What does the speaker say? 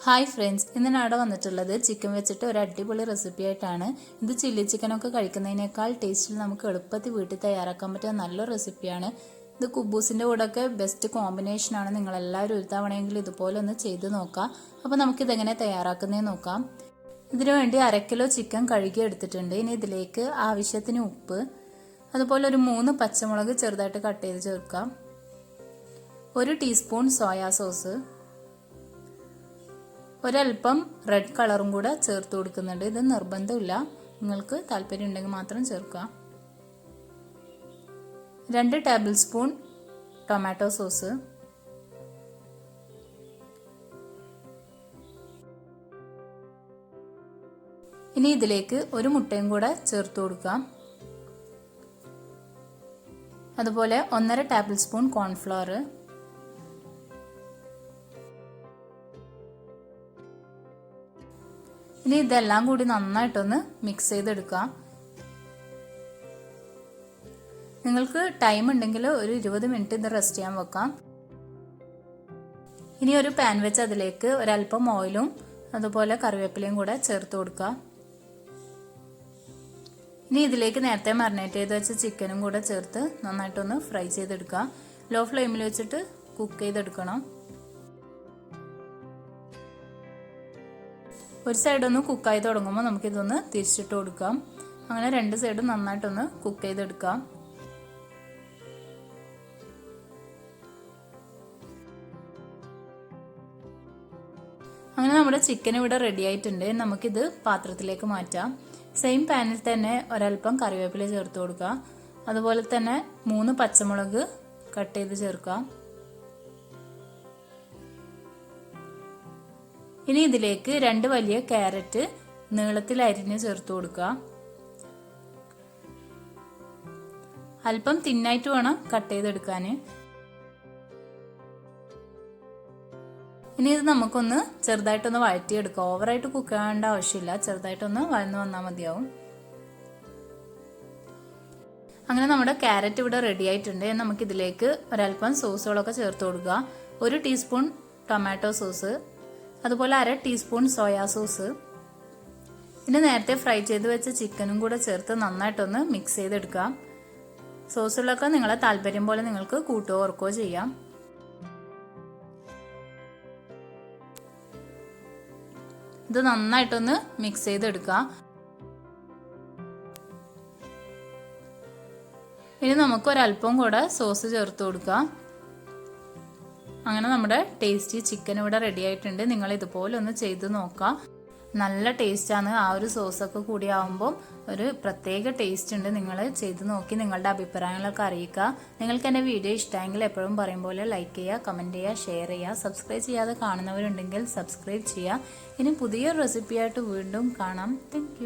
Hi friends, ഇന്ന് ഞാൻ വന്നിട്ടുള്ളത് ചിക്കൻ വെച്ചിട്ട് ഒരു അടിപൊളി റെസിപ്പി ആയിട്ടാണ്. ഇത് ചില്ലി ചിക്കനൊക്കെ കഴിക്കുന്നതിനേക്കാൾ ടേസ്റ്റിൽ നമുക്ക് എളുപ്പത്തിൽ വീട്ടിൽ തയ്യാറാക്കാൻ പറ്റിയ നല്ലൊരു റെസിപ്പിയാണ്. ഇത് കുബൂസിൻ്റെ കൂടെയൊക്കെ ബെസ്റ്റ് കോമ്പിനേഷനാണ്. നിങ്ങളെല്ലാവരും ഒരു തവണയെങ്കിലും ഇതുപോലെ ഒന്ന് ചെയ്ത് നോക്കാം. അപ്പോൾ നമുക്കിതെങ്ങനെ തയ്യാറാക്കുന്നതെന്ന് നോക്കാം. ഇതിനു വേണ്ടി 1/2 കിലോ ചിക്കൻ കഴുകി എടുത്തിട്ടുണ്ട്. ഇനി ഇതിലേക്ക് ആവശ്യത്തിന് ഉപ്പ്, അതുപോലെ ഒരു 3 പച്ചമുളക് ചെറുതായിട്ട് കട്ട് ചെയ്ത് ചേർക്കാം, 1 ടീസ്പൂൺ സോയാ സോസ്, ഒരൽപ്പം റെഡ് കളറും കൂടെ ചേർത്ത് കൊടുക്കുന്നുണ്ട്. ഇത് നിർബന്ധമില്ല, നിങ്ങൾക്ക് താല്പര്യം ഉണ്ടെങ്കിൽ മാത്രം ചേർക്കുക. 2 ടേബിൾ സ്പൂൺ ടൊമാറ്റോ സോസ്, ഇനി ഇതിലേക്ക് ഒരു മുട്ടയും കൂടെ ചേർത്ത് കൊടുക്കാം. അതുപോലെ 1.5 ടേബിൾ സ്പൂൺ കോൺഫ്ലവർ, ഇനി ഇതെല്ലാം കൂടി നന്നായിട്ടൊന്ന് മിക്സ് ചെയ്തെടുക്കാം. നിങ്ങൾക്ക് ടൈം ഉണ്ടെങ്കിൽ ഒരു 20 മിനിറ്റ് ഇത് റെസ്റ്റ് ചെയ്യാൻ വെക്കാം. ഇനി ഒരു പാൻ വെച്ച് അതിലേക്ക് ഒരല്പം ഓയിലും അതുപോലെ കറിവേപ്പിലയും കൂടെ ചേർത്ത് കൊടുക്കാം. ഇനി ഇതിലേക്ക് നേരത്തെ മാരിനേറ്റ് ചെയ്ത് വെച്ച ചിക്കനും കൂടെ ചേർത്ത് നന്നായിട്ടൊന്ന് ഫ്രൈ ചെയ്തെടുക്കാം. ലോ ഫ്ലെയിമിൽ വെച്ചിട്ട് കുക്ക് ചെയ്തെടുക്കണം. ഒരു സൈഡ് ഒന്ന് കുക്കായി തുടങ്ങുമ്പോൾ നമുക്കിതൊന്ന് തിരിച്ചിട്ട് കൊടുക്കാം. അങ്ങനെ 2 സൈഡും നന്നായിട്ടൊന്ന് കുക്ക് ചെയ്തെടുക്കാം. അങ്ങനെ നമ്മുടെ ചിക്കൻ ഇവിടെ റെഡി ആയിട്ടുണ്ട്. നമുക്കിത് പാത്രത്തിലേക്ക് മാറ്റാം. സെയിം പാനിൽ തന്നെ ഒരൽപ്പം കറിവേപ്പില ചേർത്ത് കൊടുക്കാം. അതുപോലെ തന്നെ 3 പച്ചമുളക് കട്ട് ചെയ്ത് ചേർക്കാം. ഇനി ഇതിലേക്ക് 2 വലിയ ക്യാരറ്റ് നീളത്തിൽ അരിഞ്ഞ് ചേർത്ത് കൊടുക്കുക. അല്പം തിന്നായിട്ട് വേണം കട്ട് ചെയ്തെടുക്കാൻ. ഇനി ഇത് നമുക്കൊന്ന് ചെറുതായിട്ടൊന്ന് വഴറ്റിയെടുക്കാം. ഓവറായിട്ട് കുക്ക് ചെയ്യേണ്ട ആവശ്യമില്ല, ചെറുതായിട്ടൊന്ന് വഴന്നു വന്നാൽ മതിയാവും. അങ്ങനെ നമ്മുടെ ക്യാരറ്റ് ഇവിടെ റെഡി ആയിട്ടുണ്ട്. നമുക്കിതിലേക്ക് ഒരൽപ്പം സോസുകളൊക്കെ ചേർത്ത് കൊടുക്കുക. 1 ടീസ്പൂൺ ടൊമാറ്റോ സോസ്, അതുപോലെ 1/2 ടീസ്പൂൺ സോയാ സോസ്. ഇനി നേരത്തെ ഫ്രൈ ചെയ്ത് വെച്ച ചിക്കനും കൂടെ ചേർത്ത് നന്നായിട്ടൊന്ന് മിക്സ് ചെയ്തെടുക്കാം. സോസുകളൊക്കെ നിങ്ങളെ താല്പര്യം പോലെ നിങ്ങൾക്ക് കൂട്ടുകയോ കുറക്കുകയോ ചെയ്യാം. ഇത് നന്നായിട്ടൊന്ന് മിക്സ് ചെയ്തെടുക്കാം. ഇനി നമുക്ക് ഒരല്പം കൂടെ സോസ് ചേർത്ത് കൊടുക്കാം. അങ്ങനെ നമ്മുടെ ടേസ്റ്റി ചിക്കൻ ഇവിടെ റെഡി ആയിട്ടുണ്ട്. നിങ്ങൾ ഇതുപോലെ ഒന്ന് ചെയ്ത് നോക്കാം. നല്ല ടേസ്റ്റാണ്. ആ ഒരു സോസൊക്കെ കൂടി ആവുമ്പോൾ ഒരു പ്രത്യേക ടേസ്റ്റ് ഉണ്ട്. നിങ്ങൾ ചെയ്ത് നോക്കി നിങ്ങളുടെ അഭിപ്രായങ്ങളൊക്കെ അറിയിക്കുക. നിങ്ങൾക്ക് എൻ്റെ വീഡിയോ ഇഷ്ടമെങ്കിൽ എപ്പോഴും പറയും പോലെ ലൈക്ക് ചെയ്യുക, കമൻറ്റ് ചെയ്യുക, ഷെയർ ചെയ്യുക. സബ്സ്ക്രൈബ് ചെയ്യാതെ കാണുന്നവരുണ്ടെങ്കിൽ സബ്സ്ക്രൈബ് ചെയ്യുക. ഇനി പുതിയൊരു റെസിപ്പിയായിട്ട് വീണ്ടും കാണാം. താങ്ക്